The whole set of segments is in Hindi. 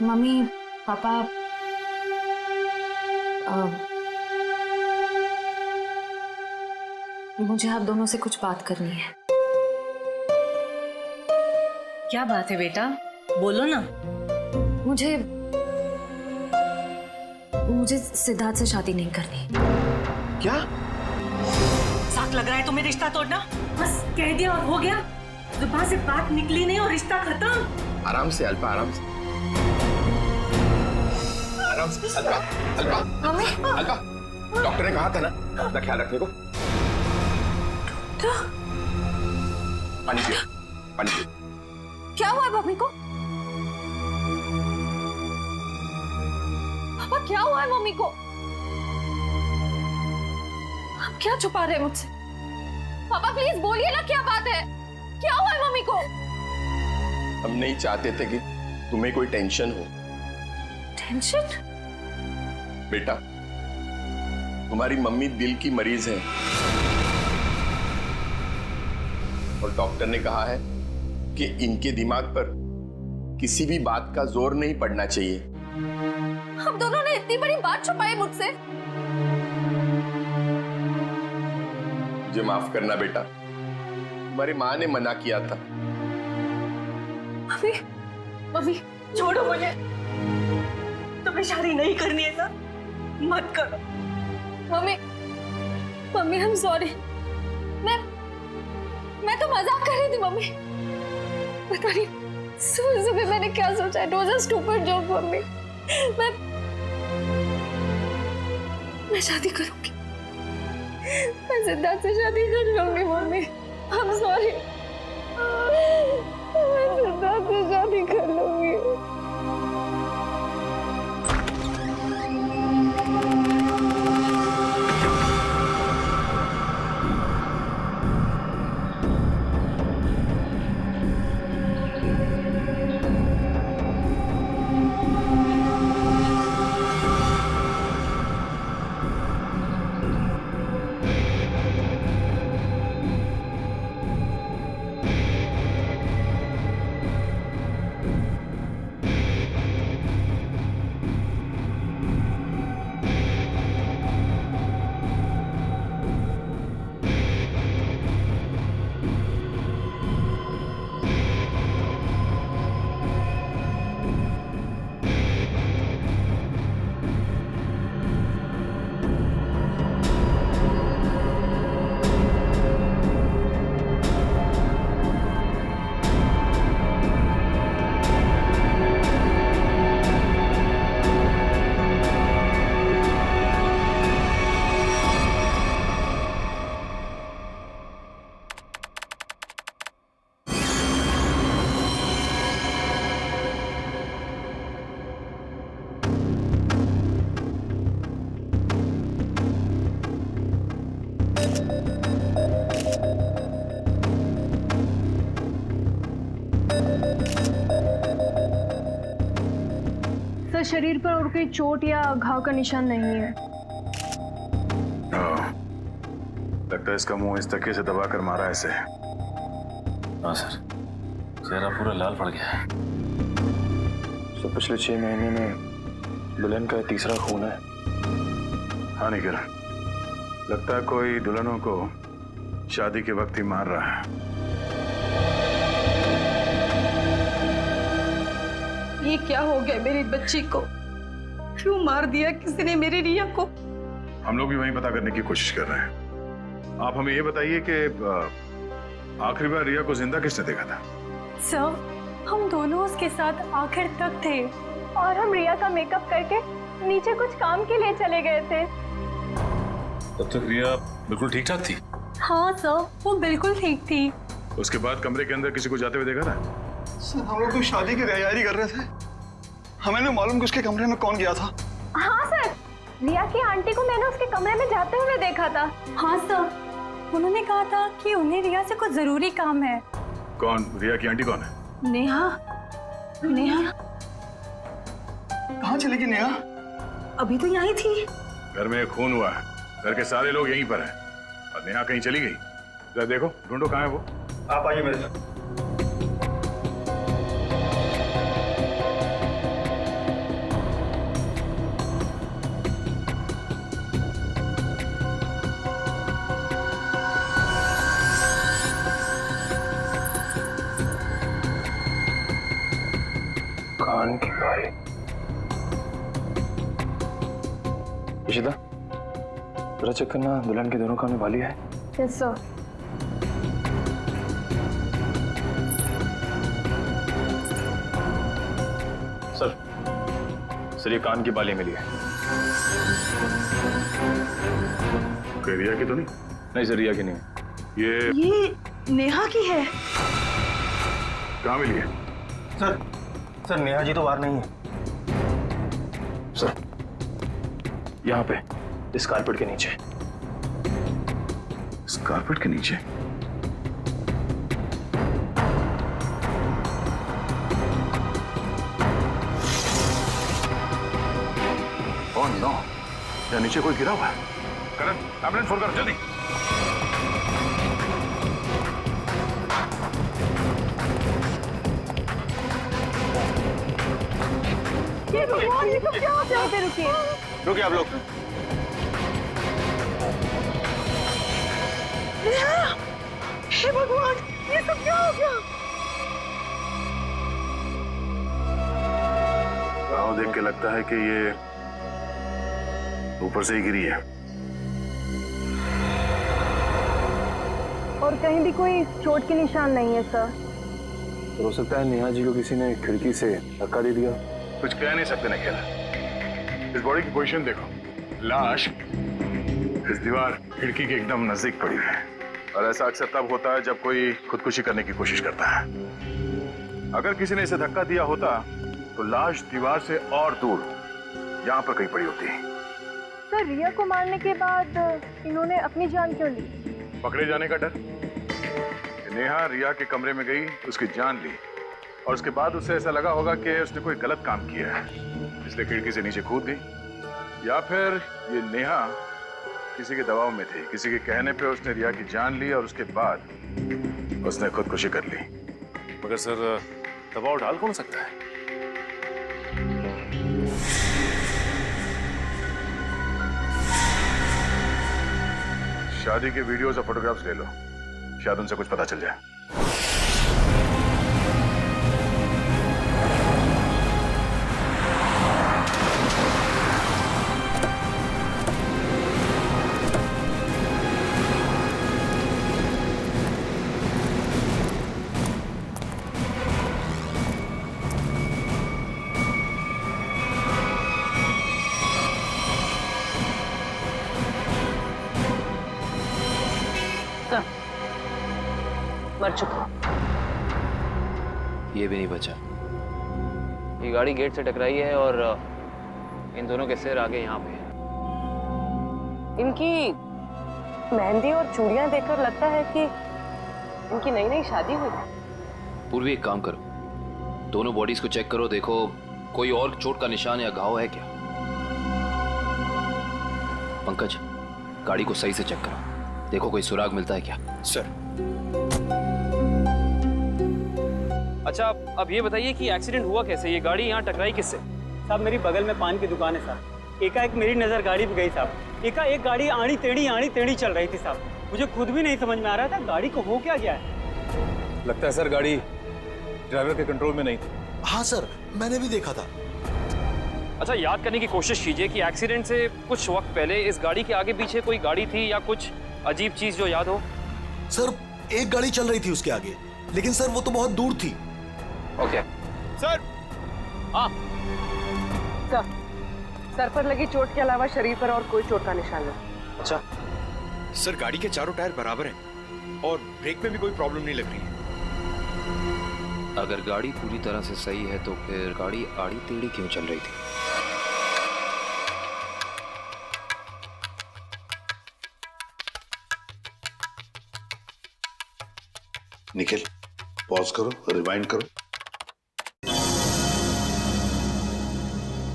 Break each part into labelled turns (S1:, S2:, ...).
S1: मम्मी पापा मुझे आप दोनों से कुछ बात करनी है।
S2: क्या बात है बेटा, बोलो ना।
S1: मुझे सिद्धार्थ से शादी नहीं करनी।
S3: क्या?
S2: साथ लग रहा है तुम्हें रिश्ता तोड़ना? बस कह दिया और हो गया, जुबान से बात निकली नहीं और रिश्ता खत्म।
S3: आराम से अल्पा, आराम से, आराम से। अल्पा, अल्पा,
S1: मम्मी,
S3: अल्पा, डॉक्टर ने कहा था ना अपना ख्याल रखने को। पानी पियो, पानी पियो।
S1: क्या हुआ है मम्मी को? पापा क्या हुआ है मम्मी को? आप क्या छुपा रहे हैं मुझसे? पापा प्लीज बोलिए ना, क्या बात है? क्या हुआ है मम्मी को?
S3: हम नहीं चाहते थे कि तुम्हें कोई टेंशन हो।
S1: टेंशन?
S3: बेटा, तुम्हारी मम्मी दिल की मरीज है और डॉक्टर ने कहा है कि इनके दिमाग पर किसी भी बात का जोर नहीं पड़ना चाहिए।
S1: हम दोनों ने इतनी बड़ी बात छुपाई मुझसे।
S3: मुझे माफ करना बेटा, तुम्हारी माँ ने मना किया था।
S1: मम्मी, मम्मी
S2: छोड़ो मुझे, तुम्हें शादी नहीं करनी है ना, मत करो।
S1: Mummy, mummy I am sorry. मैं तो मजाक कर रही थी मम्मी। पता नहीं सुबह सुबह मैंने क्या सोचा। It was a stupid joke mummy. मैं शादी करूंगी, मैं सिद्धार्थ से शादी कर लूंगी मम्मी। आई एम सॉरी, मैं सिद्धार्थ से शादी कर लूंगी।
S4: सर, शरीर पर और कोई चोट या घाव का निशान नहीं है।
S5: लगता है इसका मुंह इस तकिए से दबाकर मारा है इसे।
S6: हाँ सर, चेहरा पूरा लाल पड़ गया है।
S5: तो पिछले 6 महीने में दुल्हन का तीसरा खून है। हाँ निखिल, लगता है कोई दुल्हनों को शादी के वक्त ही मार रहा है।
S4: ये क्या हो गया मेरी बच्ची को? क्यों मार दिया किसी ने मेरी रिया को?
S5: हम लोग भी वही पता करने की कोशिश कर रहे हैं। आप हमें ये बताइए कि आखिरी बार रिया को जिंदा किसने देखा था?
S4: सर, हम दोनों उसके साथ आखिर तक थे और हम रिया का मेकअप करके नीचे कुछ काम के लिए चले गए थे।
S6: तब तक रिया बिल्कुल ठीक ठाक थी?
S4: हाँ सर, वो बिल्कुल ठीक थी।
S5: उसके बाद कमरे के अंदर किसी को जाते हुए देखा था?
S7: सर, हम लोग तो शादी की तैयारी कर रहे थे, हमें नहीं मालूम कि उसके कमरे में कौन गया था।
S4: हाँ सर, रिया की आंटी को मैंने उसके कमरे में जाते हुए देखा था। हाँ सर, उन्होंने कहा था कि उन्हें रिया से कुछ जरूरी काम है।
S5: कौन? रिया की आंटी कौन है?
S4: नेहा। नेहा
S7: कहाँ चली गई नेहा?
S2: अभी तो यहीं थी।
S5: घर में एक खून हुआ है, घर के सारे लोग यहीं पर हैं और नेहा कहीं चली गई। जरा देखो, ढूंढो कहाँ है वो।
S7: आप आइए मेरे साथ।
S5: इशिता, जरा चेक करना दुल्हन के दोनों कान में बाली है।
S1: Yes sir.
S5: सर ये कान की बाली मिली है। कोई रिया की तो नहीं? नहीं सर, रिया की नहीं है।
S2: ये नेहा की है।
S5: कहाँ मिली है?
S8: सर नेहा जी तो बाहर नहीं है।
S5: सर यहाँ पे इस कारपेट के नीचे। इस कारपेट के नीचे? ओह नो, यहाँ नीचे कोई गिरा हुआ है। करण, एम्बुलेंस फोन करो जल्दी।
S4: ये भगवान, ये सब क्या हो गया? पे रुकिए।
S5: रुकिए आप लोग।
S2: हे भगवान, ये सब क्या हो गया?
S5: घाव देख के लगता है कि ये ऊपर से ही गिरी है।
S4: और कहीं भी कोई चोट के निशान नहीं है सर।
S5: तो हो सकता है नेहा जी को किसी ने खिड़की से धक्का दे दिया। कुछ कह नहीं सकते निखिल। इस बॉडी की पोजीशन देखो, लाश इस दीवार खिड़की के एकदम नजदीक पड़ी हुई है। और ऐसा अक्सर तब होता है जब कोई खुदकुशी करने की कोशिश करता है। अगर किसी ने इसे धक्का दिया होता तो लाश दीवार से और दूर यहाँ पर कहीं पड़ी होती।
S4: सर रिया को मारने के बाद इन्होंने अपनी जान क्यों ली?
S5: पकड़े जाने का डर। नेहा रिया के कमरे में गई, उसकी जान ली और उसके बाद उसे ऐसा लगा होगा कि उसने कोई गलत काम किया है, इसलिए खिड़की से नीचे कूद गई। या फिर ये नेहा किसी के दबाव में थी, किसी के कहने पे उसने रिया की जान ली और उसके बाद उसने खुदकुशी कर ली।
S6: मगर सर दबाव डाल कौन सकता है?
S5: शादी के वीडियोस और फोटोग्राफ्स ले लो, शायद उनसे कुछ पता चल जाए।
S2: मर चुका।
S9: ये भी नहीं बचा। ये गाड़ी गेट से टकराई है और इन दोनों के सिर आगे यहाँ पे है।
S2: इनकी मेहंदी और चूड़ियां देखकर लगता है कि इनकी नई नई शादी हुई है।
S9: पूर्वी एक काम करो, दोनों बॉडीज को चेक करो, देखो कोई और चोट का निशान या घाव है क्या। पंकज, गाड़ी को सही से चेक करो, देखो कोई सुराग मिलता है क्या।
S8: सर
S10: अच्छा, अब ये बताइए कि एक्सीडेंट हुआ कैसे? ये गाड़ी यहाँ टकराई किससे?
S8: साहब मेरी बगल में पान की दुकान है साहब। एकाएक मेरी नजर गाड़ी पे गई साहब। एकाएक गाड़ी आड़ी टेढ़ी चल रही थी साहब। मुझे खुद भी नहीं समझ में आ रहा था गाड़ी को हो क्या गया है।
S6: लगता है सर गाड़ी ड्राइवर के कंट्रोल में नहीं थी।
S11: हाँ सर, मैंने भी देखा था।
S10: अच्छा, याद करने की कोशिश कीजिए कि एक्सीडेंट से कुछ वक्त पहले इस गाड़ी के आगे पीछे कोई गाड़ी थी या कुछ अजीब चीज जो याद हो।
S11: सर एक गाड़ी चल रही थी उसके आगे, लेकिन सर वो तो बहुत दूर थी।
S10: Okay
S8: sir.
S10: हाँ
S2: सर पर लगी चोट के अलावा शरीर पर और कोई चोट का निशान नहीं।
S10: अच्छा
S8: सर गाड़ी के चारों टायर बराबर हैं और ब्रेक में भी कोई प्रॉब्लम नहीं लग रही है।
S9: अगर गाड़ी पूरी तरह से सही है तो फिर गाड़ी आड़ी टेढ़ी क्यों चल रही थी?
S12: निखिल, पॉज करो, रिवाइंड करो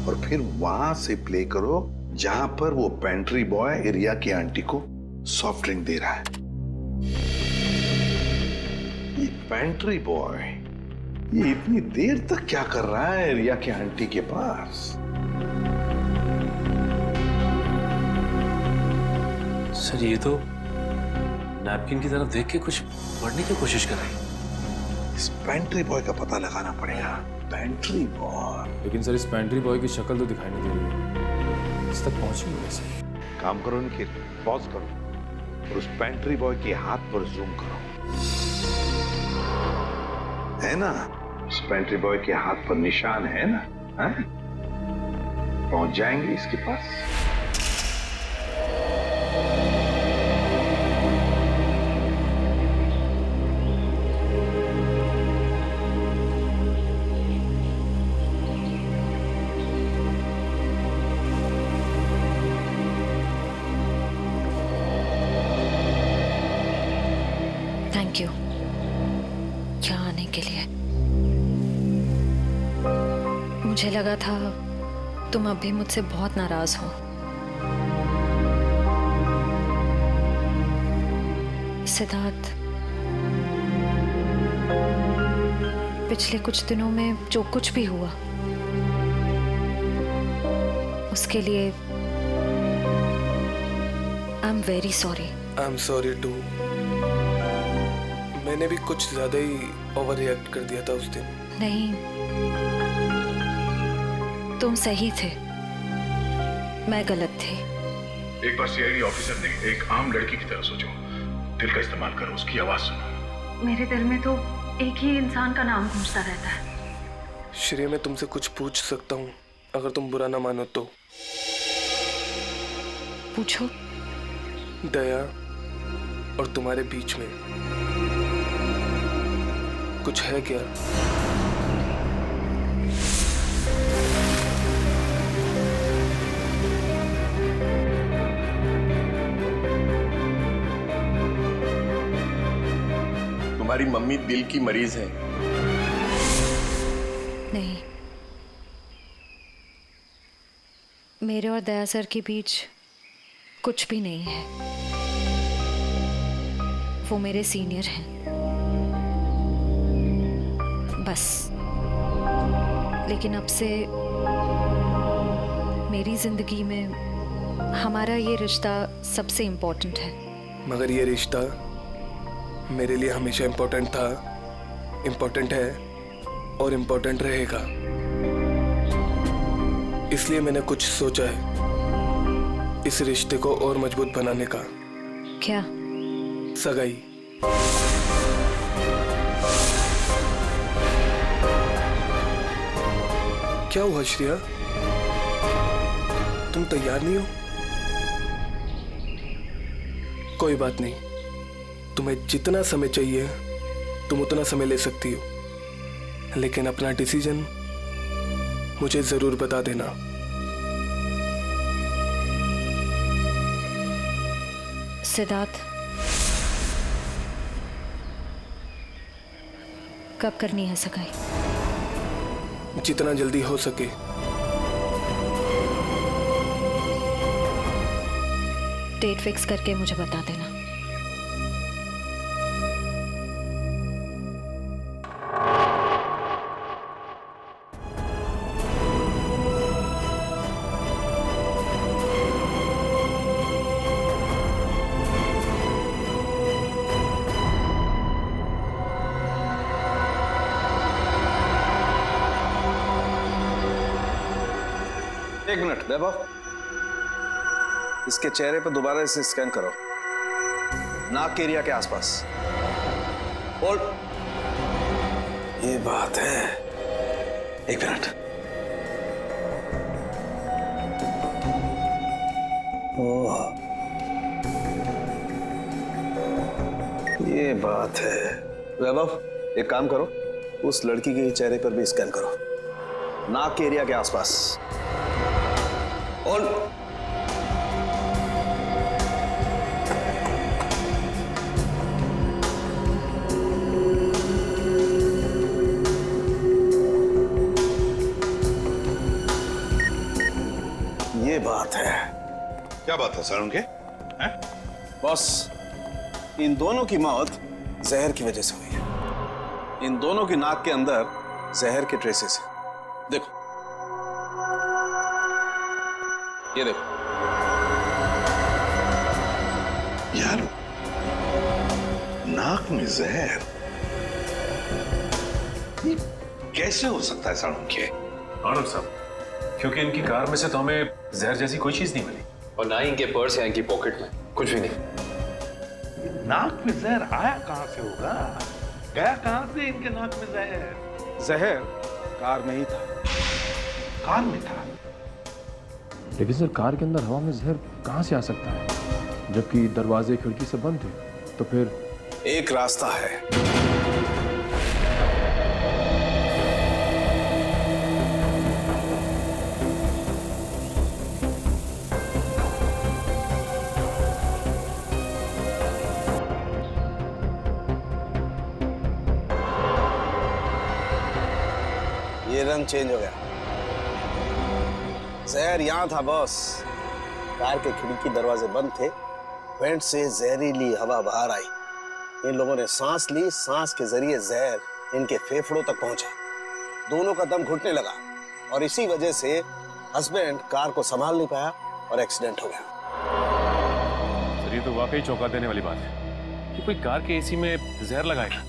S12: और फिर वहां से प्ले करो जहां पर वो पेंट्री बॉय रिया की आंटी को सॉफ्ट ड्रिंक दे रहा है। ये पेंट्री बॉय ये इतनी देर तक क्या कर रहा है रिया की आंटी के पास?
S6: सर ये तो नैपकिन की तरफ देख के कुछ पढ़ने की कोशिश कर रही है।
S12: इस पेंट्री बॉय का पता लगाना पड़ेगा। Pantry boy.
S6: लेकिन सर इस पेंट्री बॉय की शक्ल तो दिखाई नहीं दे रही है। ऑफिस तक पहुंची हूँ वैसे।
S12: काम करो निखिल, पॉज करो और उस पेंट्री बॉय के हाथ पर जूम करो। है ना, उस पेंट्री बॉय के हाथ पर निशान है ना? है? पहुंच जाएंगे इसके पास।
S1: थैंक यू यहाँ आने के लिए। मुझे लगा था तुम अभी मुझसे बहुत नाराज हो। सिद्धार्थ, पिछले कुछ दिनों में जो कुछ भी हुआ उसके लिए I am very sorry.
S13: I am sorry too. मैंने भी कुछ ज्यादा ही ओवर रिएक्ट कर दिया था उस दिन।
S1: नहीं, तुम सही थे, मैं गलत थी।
S5: एक बार सीआईडी ऑफिसर ने एक आम लड़की की तरह सोचो, दिल का इस्तेमाल करो, उसकी आवाज सुनो।
S1: मेरे दिल में तो एक ही इंसान का नाम गूंजता रहता है।
S13: श्रेय, मैं तुमसे कुछ पूछ सकता हूँ अगर तुम बुरा ना मानो तो?
S1: पूछो।
S13: दया और तुम्हारे बीच में कुछ है क्या?
S3: तुम्हारी मम्मी दिल की मरीज है।
S1: नहीं, मेरे और दया सर के बीच कुछ भी नहीं है। वो मेरे सीनियर हैं, बस। लेकिन अब से मेरी जिंदगी में हमारा ये रिश्ता सबसे इम्पोर्टेंट है।
S13: मगर ये रिश्ता मेरे लिए हमेशा इम्पोर्टेंट था, इम्पोर्टेंट है और इम्पोर्टेंट रहेगा। इसलिए मैंने कुछ सोचा है इस रिश्ते को और मजबूत बनाने का।
S1: क्या?
S13: सगाई। क्या हुआ श्रेया, तुम तैयार नहीं हो? कोई बात नहीं, तुम्हें जितना समय चाहिए तुम उतना समय ले सकती हो, लेकिन अपना डिसीजन मुझे जरूर बता देना।
S1: सिद्धार्थ, कब करनी है सगाई?
S13: जितना जल्दी हो सके।
S1: डेट फिक्स करके मुझे बता देना।
S11: एक मिनट वैभव, इसके चेहरे पर दोबारा इसे स्कैन करो, नाक के एरिया के आसपास। होल्ड। ये बात है, एक मिनट। ओह, ये बात है। वैभव, एक काम करो, उस लड़की के चेहरे पर भी स्कैन करो, नाक के एरिया के आसपास। होल्ड। ये बात है।
S12: क्या बात है सर उनके?
S11: बॉस, इन दोनों की मौत जहर की वजह से हुई है। इन दोनों की नाक के अंदर जहर के ट्रेसेस हैं। देखो, ये देखो।
S12: यार, नाक में जहर ये कैसे हो सकता है साड़ू के?
S5: आनंद साहब,
S6: क्योंकि इनकी कार में से तो हमें जहर जैसी कोई चीज नहीं मिली,
S10: और ना ही इनके पर्स या इनकी पॉकेट में कुछ भी नहीं।
S12: नाक में जहर आया कहां से होगा? गया कहां से इनके नाक में जहर?
S11: जहर कार में ही था।
S12: कार में था?
S14: लेकिन सर कार के अंदर हवा में जहर कहां से आ सकता है, जबकि दरवाजे खिड़की से बंद थे? तो फिर
S11: एक रास्ता है। ये रंग चेंज हो गया। जहर यहां था बॉस। कार के खिड़की दरवाजे बंद थे, वेंट से जहरीली हवा बाहर आई। इन लोगों ने सांस ली, सांस के जरिए जहर इनके फेफड़ों तक पहुंचा। दोनों का दम घुटने लगा और इसी वजह से हस्बैंड कार को संभाल नहीं पाया और एक्सीडेंट हो गया।
S6: सर ये तो वाकई चौंका देने वाली बात है कि कोई कार के एसी में जहर लगाएगा।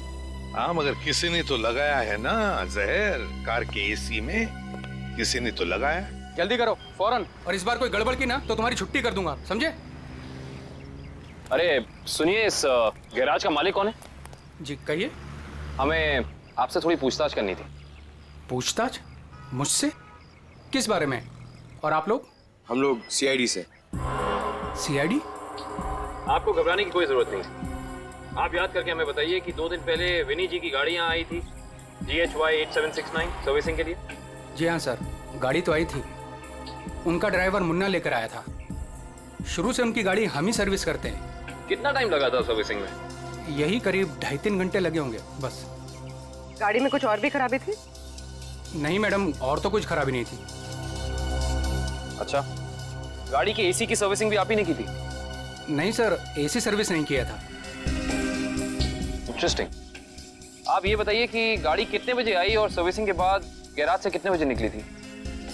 S12: हाँ, मगर किसी ने तो लगाया है ना जहर। कार के एसी में किसी ने तो लगाया।
S15: जल्दी करो फौरन, और इस बार कोई गड़बड़ की ना तो तुम्हारी छुट्टी कर दूंगा, समझे?
S10: अरे सुनिए, इस गैराज का मालिक कौन है?
S15: जी कहिए।
S10: हमें आपसे थोड़ी पूछताछ करनी थी।
S15: पूछताछ? मुझसे? किस बारे में? और आप लोग?
S11: हम लोग सीआईडी से।
S15: सीआईडी?
S10: आपको घबराने की कोई जरूरत नहीं। आप याद करके हमें बताइए कि 2 दिन पहले विनी जी की गाड़ी यहाँ आई थी GHY 8769 सर्विसिंग के लिए।
S15: जी हाँ सर, गाड़ी तो आई थी। उनका ड्राइवर मुन्ना लेकर आया था। शुरू से उनकी गाड़ी हम ही सर्विस करते हैं।
S10: कितना टाइम लगा था सर्विसिंग में?
S15: यही करीब 2.5-3 घंटे लगे होंगे बस।
S16: गाड़ी में कुछ और भी खराबी थी?
S15: नहीं मैडम, और तो कुछ खराबी नहीं थी।
S10: अच्छा, गाड़ी की एसी की सर्विसिंग भी आप ही ने की थी?
S15: नहीं सर, एसी सर्विस नहीं किया था।
S10: इंटरेस्टिंग। आप ये बताइए कि गाड़ी कितने बजे आई और सर्विसिंग के बाद गैराज से कितने बजे निकली थी?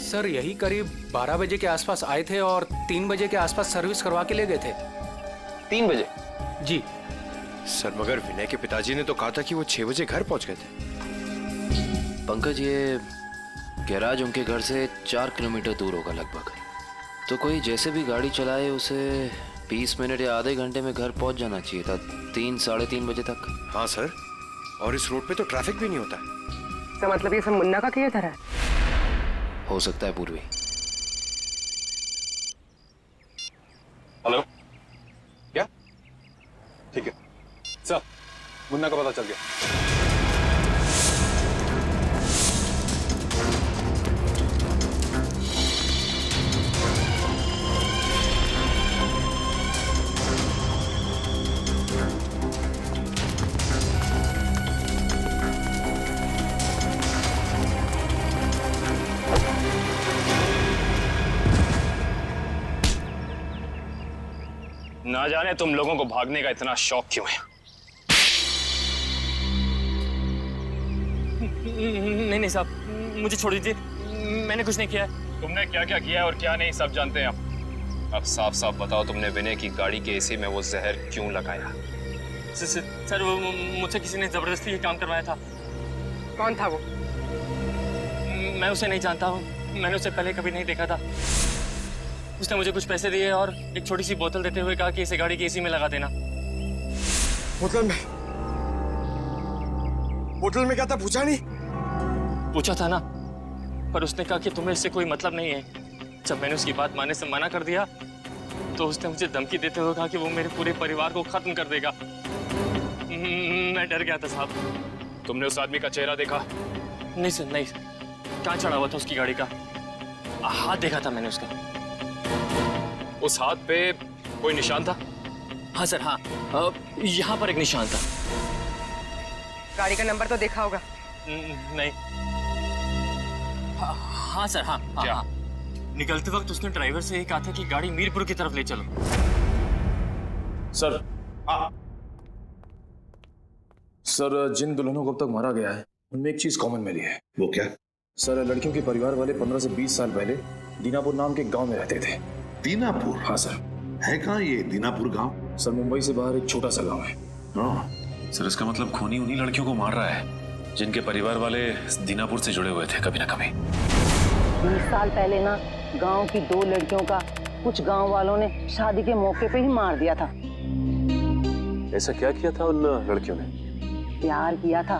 S15: सर यही करीब 12 बजे के आसपास आए थे और 3 बजे के आसपास सर्विस करवा के ले गए थे।
S10: 3 बजे?
S15: जी
S17: सर, मगर विनय के पिताजी ने तो कहा था कि वो 6 बजे घर पहुंच गए थे।
S9: पंकज, ये गैराज उनके घर से 4 किलोमीटर दूर होगा लगभग। तो कोई जैसे भी गाड़ी चलाए उसे 20 मिनट या आधे घंटे में घर पहुंच जाना चाहिए था, 3-3:30 बजे तक।
S17: हाँ सर, और इस रोड पे तो ट्रैफिक भी नहीं होता।
S16: तो मतलब ये सब मुन्ना का किया था?
S9: हो सकता है पूर्वी।
S10: हेलो,
S17: क्या? ठीक है सर, मुन्ना का पता चल गया।
S10: ना जाने तुम लोगों को भागने का इतना शौक क्यों है।
S18: नहीं साहब, मुझे छोड़ दीजिए, मैंने कुछ नहीं किया है।
S10: तुमने क्या क्या किया है और क्या नहीं सब जानते हैं हम। अब साफ साफ बताओ, तुमने विनय की गाड़ी के एसी में वो जहर क्यों लगाया?
S18: सर वो मुझसे किसी ने जबरदस्ती ये काम करवाया था।
S16: कौन था वो?
S18: मैं उसे नहीं जानता हूँ, मैंने उसे पहले कभी नहीं देखा था। उसने मुझे कुछ पैसे दिए और एक छोटी सी बोतल देते हुए कहा कि इसे गाड़ी की एसी में लगा देना।
S17: बोतल में क्या था पूछा नहीं?
S18: पूछा था ना, पर उसने कहा कि तुम्हें इससे कोई मतलब नहीं है। जब मैंने उसकी बात मानने से मना कर दिया तो उसने मुझे धमकी देते हुए कहा कि वो मेरे पूरे परिवार को खत्म कर देगा। मैं डर गया था साहब।
S10: तुमने उस आदमी का चेहरा देखा?
S18: नहीं सर, नहीं। कहाँ चढ़ा हुआ था उसकी गाड़ी का? हाथ देखा था मैंने उसका।
S10: उस हाथ पे कोई निशान था?
S18: हाँ सर, हाँ, यहाँ पर एक निशान था।
S16: गाड़ी का नंबर तो देखा होगा?
S18: नहीं। हाँ सर, हाँ,
S10: क्या?
S18: हाँ। निकलते वक्त उसने ड्राइवर से ये कहा था कि गाड़ी मीरपुर की तरफ ले चलो।
S14: सर, सर जिन दुल्हनों को अब तक मारा गया है उनमें एक चीज कॉमन मिली है।
S12: वो क्या?
S14: सर, लड़कियों के परिवार वाले 15 से 20 साल पहले दीनापुर नाम के गांव में रहते थे।
S12: दीनापुर?
S14: हाँ सर।
S12: है कहाँ ये दीनापुर गांव?
S14: सर, मुंबई से बाहर एक छोटा सा गांव है।
S6: सर, इसका मतलब खूनी उन्हीं लड़कियों को मार रहा है जिनके परिवार वाले दीनापुर से जुड़े हुए थे कभी ना कभी।
S19: 20 साल पहले ना गांव की 2 लड़कियों का कुछ गांव वालों ने शादी के मौके पे ही मार दिया था।
S6: ऐसा क्या किया था उन लड़कियों ने?
S19: प्यार किया था।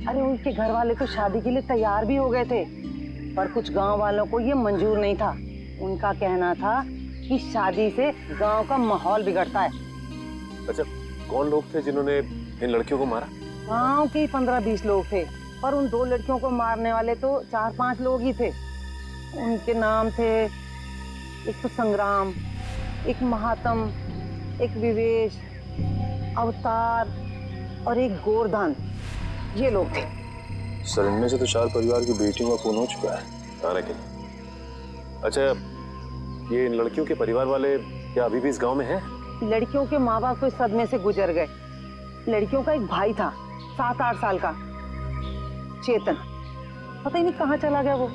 S19: अरे उनके घर वाले तो शादी के लिए तैयार भी हो गए थे, पर कुछ गांव वालों को ये मंजूर नहीं था। उनका कहना था कि शादी से गांव का माहौल बिगड़ता है।
S6: अच्छा, कौन लोग थे जिन्होंने इन लड़कियों को मारा?
S19: गांव के 15-20 लोग थे, पर उन 2 लड़कियों को मारने वाले तो 4-5 लोग ही थे। उनके नाम थे, एक तो संग्राम, एक महात्म, एक विवेश, अवतार और एक गोरधान। ये लोग थे।
S6: सर, इनमें से तो 4 परिवार की बेटियों का खून हो चुका है तारा के लिए। अच्छा, ये इन लड़कियों के परिवार वाले क्या अभी भी इस गांव में हैं?
S19: लड़कियों के माँ बाप तो इस सदमे से गुजर गए। लड़कियों का एक भाई था 7-8 साल का, चेतन। पता ही नहीं कहाँ चला गया वो।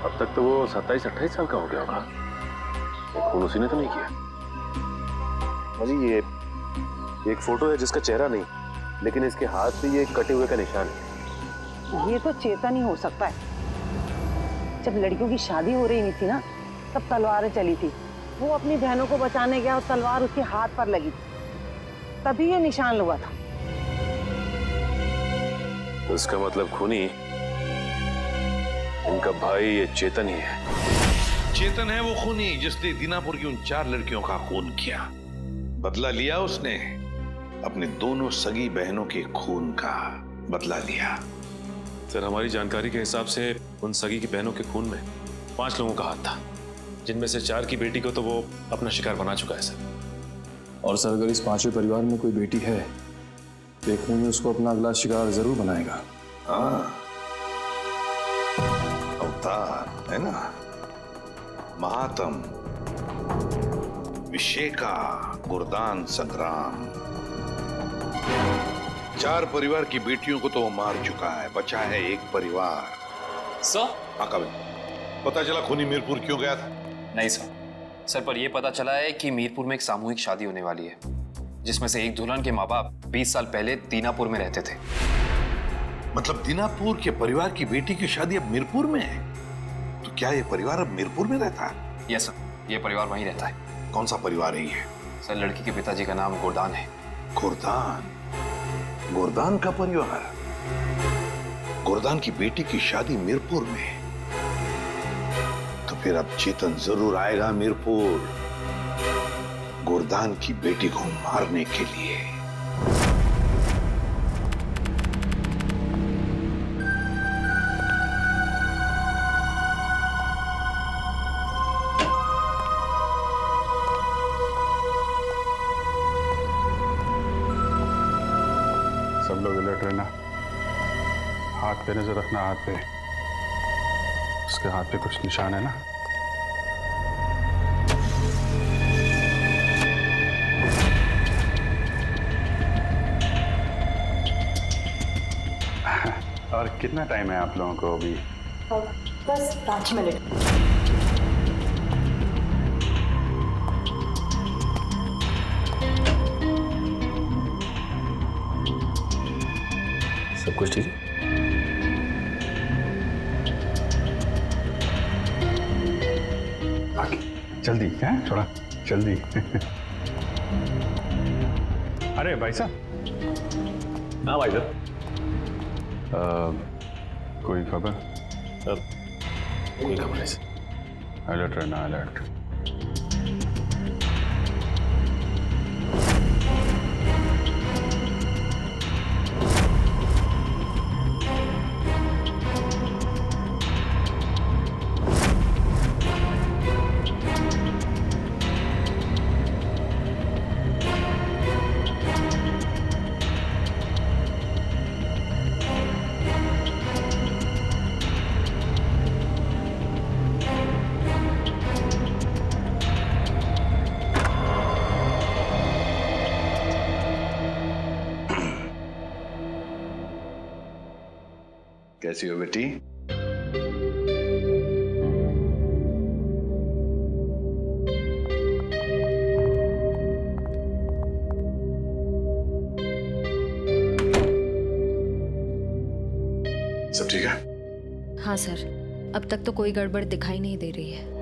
S6: अब तक तो वो 27-28 साल का हो गया होगा। खून उसी ने तो नहीं किया। अजी, ये एक फोटो है जिसका चेहरा नहीं, लेकिन इसके हाथ पे ये कटे हुए का निशान है।
S19: ये तो चेतन ही हो सकता है। जब लड़कियों की शादी हो रही नहीं थी ना, तब तलवारें चली थी। वो अपनी बहनों को बचाने गया और तलवार उसके हाथ पर लगी, तभी ये निशान हुआ था।
S6: तो इसका मतलब खूनी इनका भाई ये चेतन ही है।
S12: चेतन है वो खूनी जिसने दीनापुर की उन 4 लड़कियों का खून किया। बदला लिया उसने, अपने दोनों सगी बहनों के खून का बदला लिया।
S6: सर, हमारी जानकारी के हिसाब से उन सगी की बहनों के खून में 5 लोगों का हाथ था, जिनमें से 4 की बेटी को तो वो अपना शिकार बना चुका है सर।
S14: और सर, अगर इस 5वें परिवार में कोई बेटी है तो एक खूनी उसको अपना अगला शिकार जरूर बनाएगा।
S12: हाँ, अवतार है ना, महात्म, विशेका, गुरदान, संग्राम। 4 परिवार की बेटियों को तो वो मार चुका है, बचा है एक परिवार।
S18: सर?
S12: हाँ कविन, पता चला खूनी मीरपुर क्यों गया था?
S9: नहीं सर, पर यह पता चला है कि मीरपुर में एक सामूहिक शादी होने वाली है, जिसमें से एक दुल्हन के माँ बाप 20 साल पहले दीनापुर में रहते थे।
S12: मतलब दीनापुर के परिवार की बेटी की शादी अब मीरपुर में है? तो क्या ये परिवार अब मीरपुर में रहता है?
S9: यस सर, ये परिवार वहीं रहता है।
S12: कौन सा परिवार है ये?
S9: सर, लड़की के पिताजी का नाम गोरदान है।
S12: गोरदान? गोरदान का परिवार? गोरदान की बेटी की शादी मीरपुर में, तो फिर अब चेतन जरूर आएगा मीरपुर गोरदान की बेटी को मारने के लिए।
S5: सब लोग अलर्ट रहना। हाथ पे नजर रखना, हाथ पे। उसके हाथ पे कुछ निशान है ना? और कितना टाइम है आप लोगों को अभी?
S4: बस 5 मिनट।
S6: सब कुछ ठीक है?
S5: जल्दी है, थोड़ा जल्दी। अरे भाई साहब।
S6: हाँ भाई साहब।
S5: कोई खबर?
S6: कोई खबर नहीं सर।
S5: अलर्ट रहना, अलर्ट।
S12: कैसी हो बेटी? सब ठीक है?
S1: हाँ सर, अब तक तो कोई गड़बड़ दिखाई नहीं दे रही है।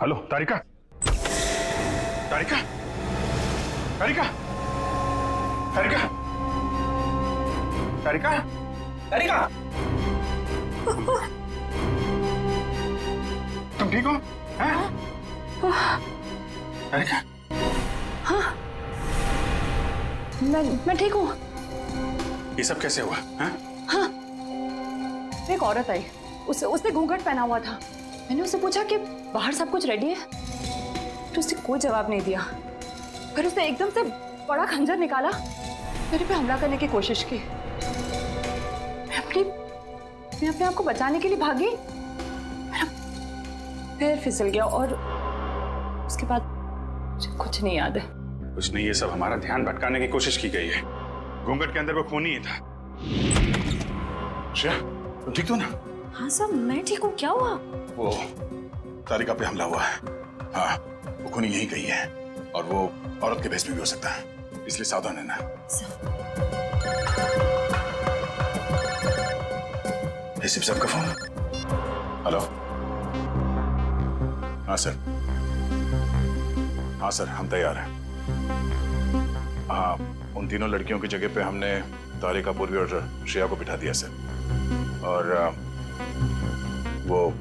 S5: हेलो तारिका, तारिका, तारिका, तारिका, तारिका, तारिका, तुम ठीक हो? हैं? तारिका,
S1: हाँ, मैं ठीक हूँ।
S5: ये सब कैसे हुआ? हैं?
S1: हाँ, एक औरत आई, उसने घूंघट पहना हुआ था। मैंने उससे पूछा कि बाहर सब कुछ रेडी है, तो उसने कोई जवाब नहीं दिया। फिर उसने एकदम से बड़ा खंजर निकाला, मेरे पे हमला करने की कोशिश की। मैं अपने आप को बचाने के लिए भागी, पैर फिसल गया और उसके बाद मुझे कुछ नहीं याद है।
S5: कुछ नहीं, ये सब हमारा ध्यान भटकाने की कोशिश की गई है। घूंघट के अंदर वो खून ही था। श्रेया, तुम ठीक हो ना?
S1: हाँ सर, मैं ठीक हूँ। क्या हुआ?
S5: वो तारिका पे हमला हुआ है। हाँ, वो खूनी यहीं कहीं है और वो औरत के भेष में भी हो सकता है, इसलिए सावधान रहना। एसीपी साहब का फोन। हेलो। हाँ सर, हाँ सर, हम तैयार हैं। हाँ, उन तीनों लड़कियों की जगह पे हमने तारिका, पूर्वी और श्रेया को बिठा दिया सर। और वो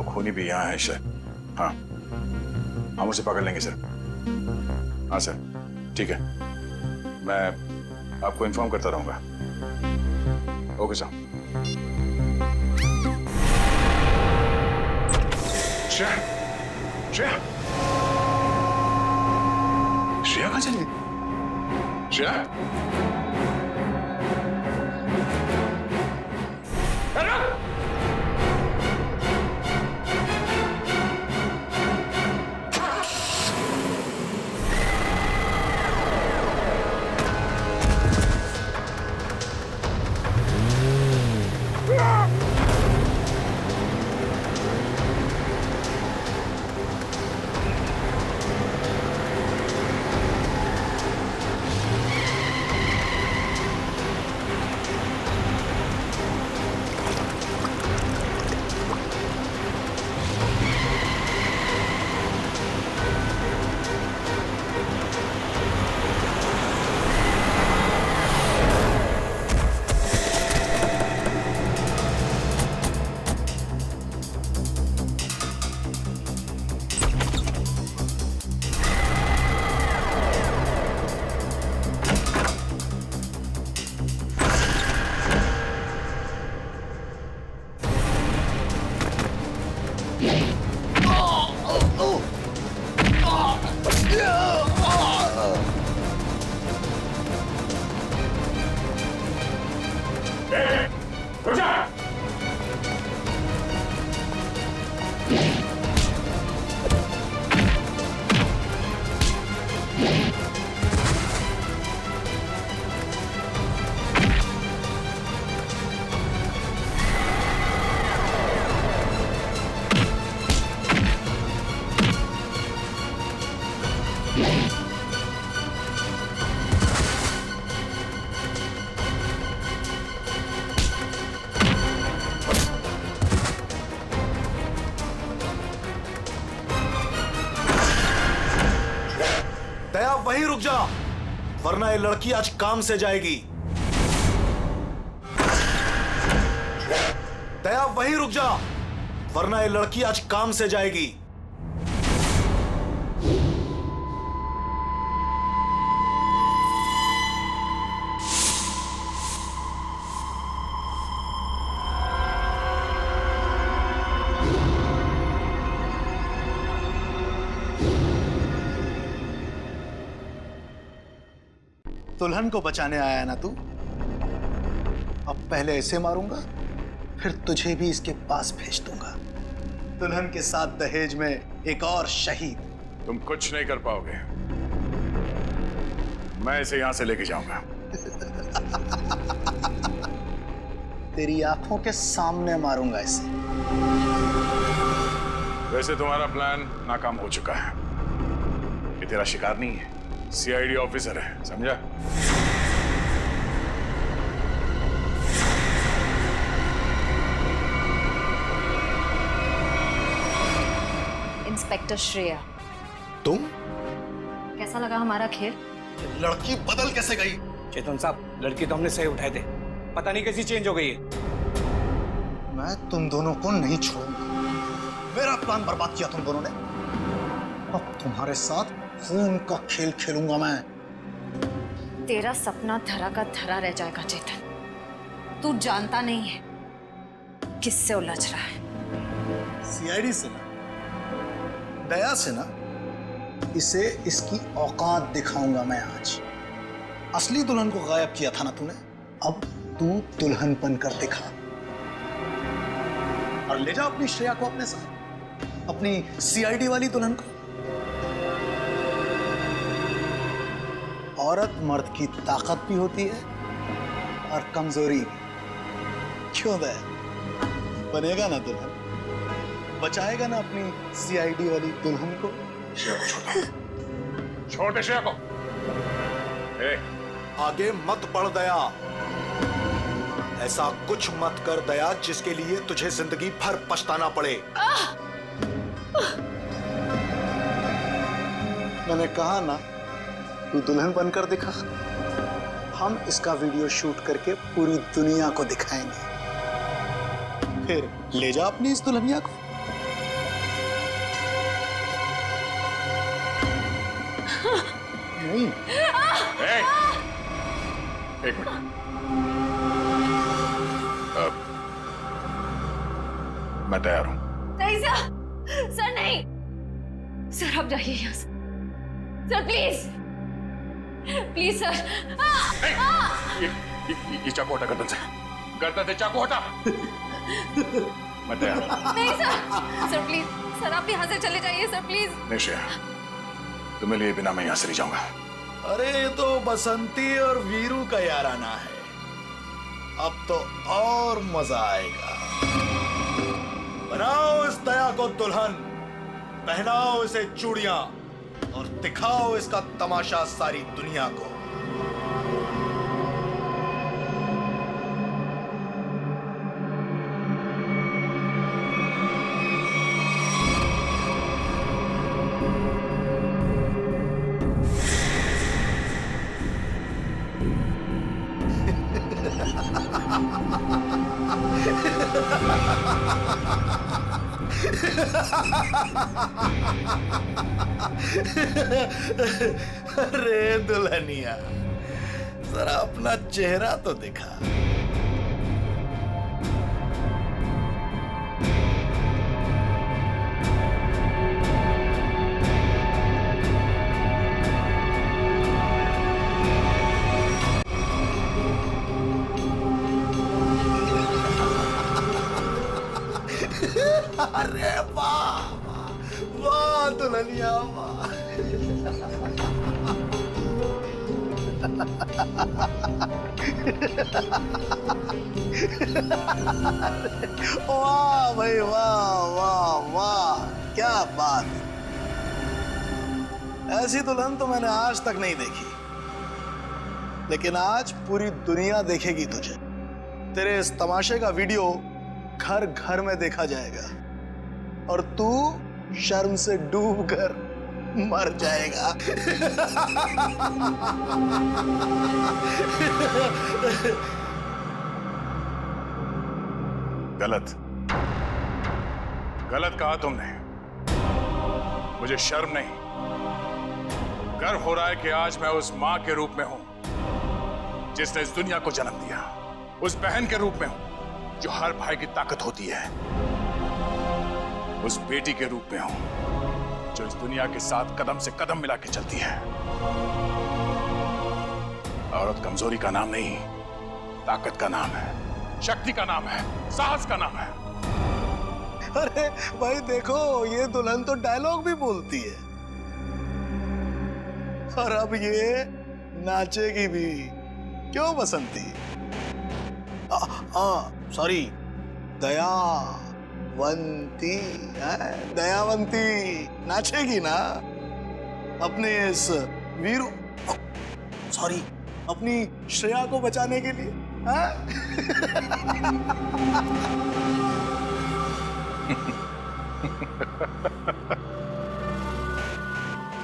S5: खूनी भी यहाँ है शायद। हाँ, हम उसे पकड़ लेंगे सर। हाँ सर, ठीक है, मैं आपको इन्फॉर्म करता रहूंगा। Okay sir. श्रेया, श्रेया, श्रेया कहाँ चली गई? श्रेया,
S11: वहीं रुक जा, वरना ये लड़की आज काम से जाएगी। दया वहीं रुक जा, वरना ये लड़की आज काम से जाएगी।
S20: दुल्हन को बचाने आया ना तू? अब पहले ऐसे मारूंगा, फिर तुझे भी इसके पास भेज दूंगा। दुल्हन के साथ दहेज में एक और शहीद।
S5: तुम कुछ नहीं कर पाओगे, मैं इसे यहां से लेके जाऊंगा।
S20: तेरी आंखों के सामने मारूंगा इसे।
S5: वैसे तुम्हारा प्लान नाकाम हो चुका है। ये तेरा शिकार नहीं है, सीआईडी ऑफिसर है, समझा?
S1: इंस्पेक्टर श्रेया,
S20: तुम?
S1: कैसा लगा हमारा खेल?
S20: लड़की बदल कैसे गई?
S15: चेतन साहब, लड़की तो हमने सही उठाए थे, पता नहीं कैसी चेंज हो गई है।
S20: मैं तुम दोनों को नहीं छोड़ूंगा। मेरा प्लान बर्बाद किया तुम दोनों ने, अब तुम्हारे साथ खून का खेल खेलूंगा मैं।
S1: तेरा सपना धरा का धरा रह जाएगा चेतन। तू जानता नहीं है किससे उलझ रहा है।
S20: सीआईडी से ना, दया से ना, इसे इसकी औकात दिखाऊंगा मैं आज। असली दुल्हन को गायब किया था ना तूने, अब तू दुल्हन बनकर दिखा और ले जा अपनी श्रेया को अपने साथ, अपनी सीआईडी वाली दुल्हन को। औरत मर्द की ताकत भी होती है और कमजोरी भी। क्यों दया? बनेगा ना दुल्हन, बचाएगा ना अपनी सीआईडी वाली दुल्हन को।
S5: छोटे श्रेया को।
S11: आगे मत बढ़ दया, ऐसा कुछ मत कर दया जिसके लिए तुझे जिंदगी भर पछताना पड़े।
S20: मैंने कहा ना, तू दुल्हन बनकर दिखा। हम इसका वीडियो शूट करके पूरी दुनिया को दिखाएंगे, फिर ले जा अपनी इस दुल्हनिया को। नहीं।
S5: एक मिनट, मैं तैयार हूं।
S1: नहीं सर नहीं सर, आप जाइए यहाँ से सर, प्लीज प्लीज सर।
S5: ये चाकू हटा गर्दन से, गर्दन से चाकू हटा। मैं तैयार हूं।
S1: नहीं सर प्लीज सर, आप यहाँ से चले जाइए सर, प्लीज।
S5: नहीं श्रेया, तुम्हें लिए बिना मैं यहां से नहीं जाऊंगा।
S20: अरे ये तो बसंती और वीरू का याराना है, अब तो और मजा आएगा। बनाओ इस दया को दुल्हन, पहनाओ इसे चूड़ियां और दिखाओ इसका तमाशा सारी दुनिया को। अरे दुल्हनिया, जरा अपना चेहरा तो दिखा। अरे वाह वाह दुल्हनिया वाह। वाह भाई वाह वाह वाह, क्या बात। ऐसी दुल्हन तो मैंने आज तक नहीं देखी, लेकिन आज पूरी दुनिया देखेगी तुझे। तेरे इस तमाशे का वीडियो घर घर में देखा जाएगा और तू शर्म से डूब कर मर जाएगा।
S5: गलत गलत कहा तुमने। मुझे शर्म नहीं, गर्व हो रहा है कि आज मैं उस मां के रूप में हूं जिसने इस दुनिया को जन्म दिया, उस बहन के रूप में हूं जो हर भाई की ताकत होती है, उस बेटी के रूप में हूं जो इस दुनिया के साथ कदम से कदम मिला के चलती है। औरत कमजोरी का नाम नहीं, ताकत का नाम है, शक्ति का नाम है, साहस का नाम है।
S20: अरे भाई देखो, ये दुल्हन तो डायलॉग भी बोलती है और अब ये नाचेगी भी। क्यों बसंती? सॉरी, दयावंती है, दयावंती नाचेगी ना अपने इस वीर, सॉरी, अपनी श्रेया को बचाने के लिए।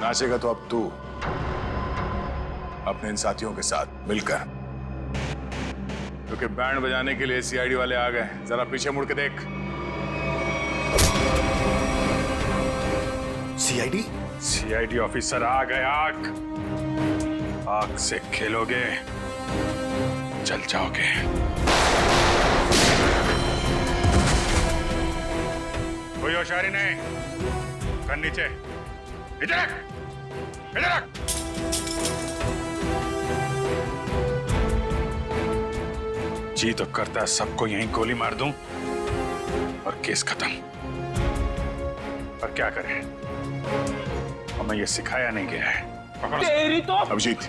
S5: नाचेगा तो अब तू अपने इन साथियों के साथ मिलकर, क्योंकि बैंड बजाने के लिए सीआईडी वाले आ गए। जरा पीछे मुड़ के देख।
S20: सीआईडी?
S5: सीआईडी ऑफिसर आ गए। आग से खेलोगे, जल जाओगे। कोई होशियारी नहीं, कर नीचे, इधर रख, इधर रख। जी तो करता है सबको यहीं गोली मार दूं और केस खत्म, पर क्या करें, हमें ये सिखाया नहीं गया है।
S8: तेरी तो
S5: अभिजीत,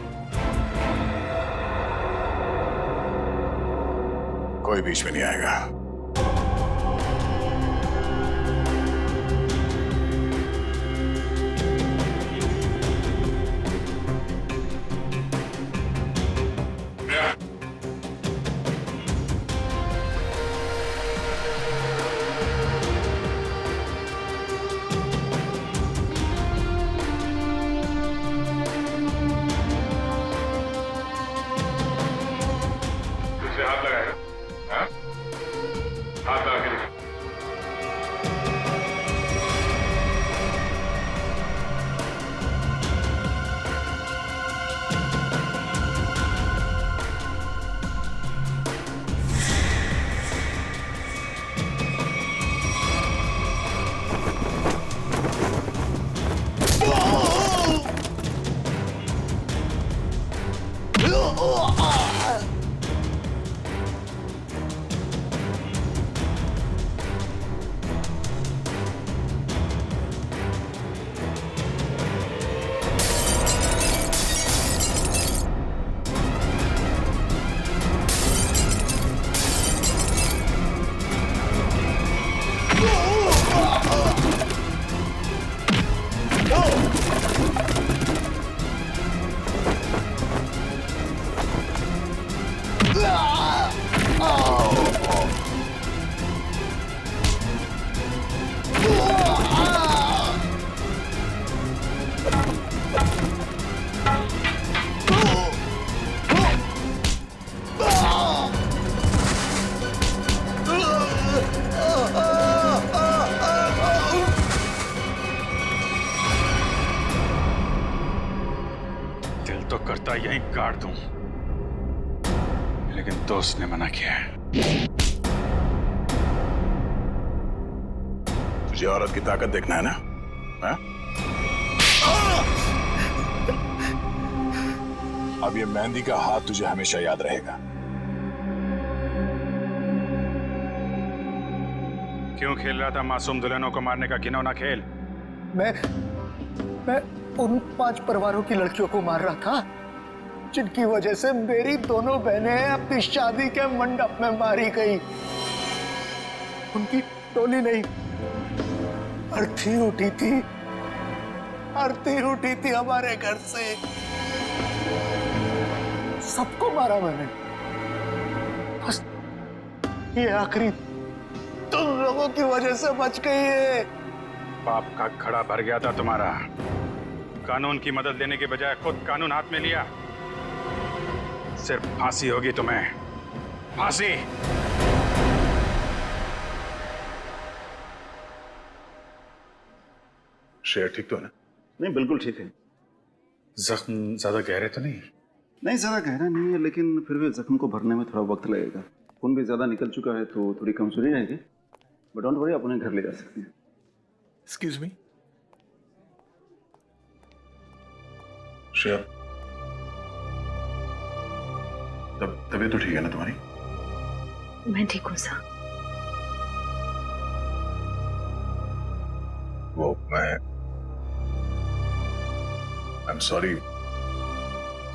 S5: कोई बीच में नहीं आएगा। हाथ लगाएगा, हाँ? हाथ लगा के देखो। दिल तो करता यहीं काट दूं, लेकिन दोस्त ने मना किया है। तुझे औरत की ताकत देखना है ना? हाँ? अब ये मेहंदी का हाथ तुझे हमेशा याद रहेगा। क्यों खेल रहा था मासूम दुल्हनों को मारने का घिनौना खेल?
S20: मैं उन 5 परिवारों की लड़कियों को मार रहा था जिनकी वजह से मेरी दोनों बहनें अपनी शादी के मंडप में मारी गई। उनकी टोली नहीं, अर्थी उठी थी, आरती उठी थी हमारे घर से। सबको मारा मैंने, बस ये आखिरी तुम लोगों की वजह से बच गई है।
S5: पाप का खड़ा भर गया था तुम्हारा, कानून की मदद लेने के बजाय खुद कानून हाथ में लिया। सिर्फ फांसी होगी तुम्हें, फांसी। श्रेया ठीक तो है ना?
S7: नहीं, बिल्कुल ठीक है।
S5: जख्म ज्यादा गहरे तो नहीं?
S7: नहीं, ज्यादा गहरा नहीं है, लेकिन फिर भी जख्म को भरने में थोड़ा वक्त लगेगा। खून भी ज्यादा निकल चुका है तो थोड़ी कमजोरी रहेगी, बट डोंट वरी, आप उन्हें घर ले जा सकते हैं।
S5: एक्सक्यूज मी श्रेया, तबीयत तो ठीक है ना तुम्हारी?
S1: मैं ठीक हूँ सर।
S5: वो आई एम सॉरी,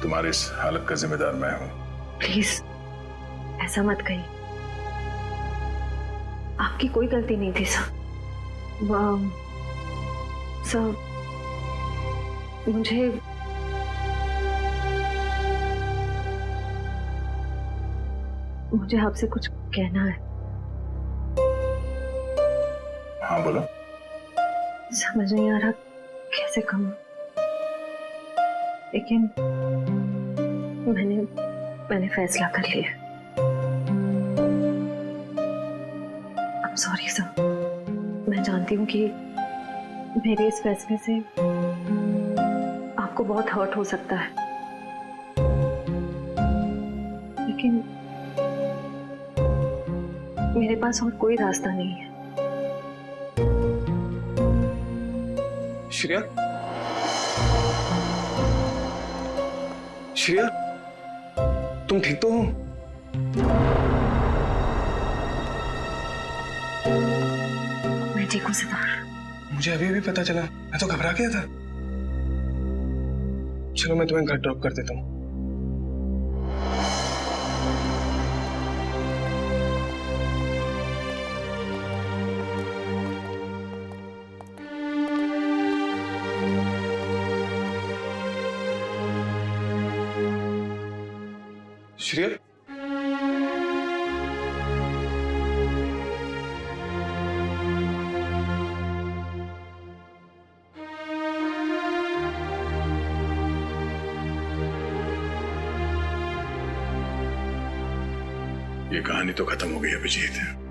S5: तुम्हारी इस हालत का जिम्मेदार मैं हूं।
S1: प्लीज ऐसा मत कहिए, आपकी कोई गलती नहीं थी सर। सर मुझे आपसे कुछ कहना है।
S5: हाँ बोलो।
S1: समझ नहीं आ रहा कैसे कहूँ, लेकिन मैंने फैसला कर लिया। I'm sorry सर, मैं जानती हूँ कि मेरे इस फैसले से आपको बहुत हर्ट हो सकता है, लेकिन मेरे पास और कोई रास्ता नहीं है।
S13: श्रेया, श्रेया, तुम ठीक तो हो?
S1: मैं ठीक हूँ सितार।
S13: मुझे अभी पता चला, मैं तो घबरा गया था। चलो मैं तुम्हें घर ड्रॉप कर देता हूँ। श्रेया,
S5: ये कहानी तो खत्म हो गई अभिजीत।